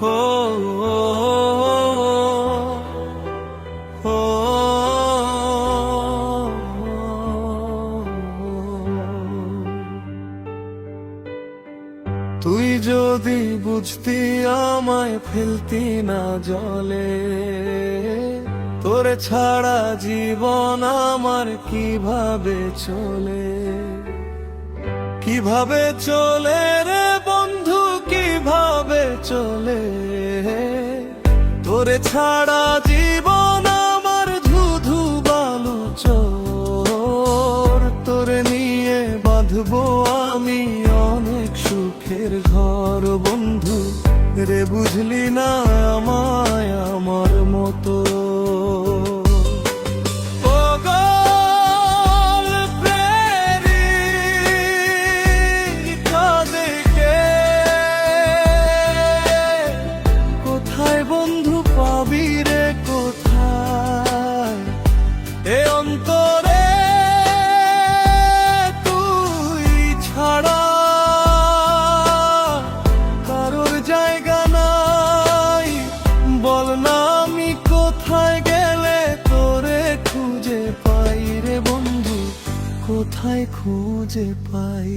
হো হো তুই যদি বুঝতি আমায় ফেলতি না জলে, তোরে ছাড়া জীবন আমার কিভাবে চলে, কিভাবে চলে রে বন্ধু, কিভাবে চলে। তোরে ছাড়া জীবন আমার ধুধু বালু চোর, তোরে নিয়ে বাঁধবো আমি অনেক সুখের ঘর বন্ধু রে, বুঝলি না আমায় আমার মতো। বন্ধু পাবি রে কোথায় এ অন্তরে তুই ছাড়া, কারোর জায়গা নাই। বল না আমি কোথায় গেলে তোরে খুঁজে পাই রে বন্ধু, কোথায় খুঁজে পাই।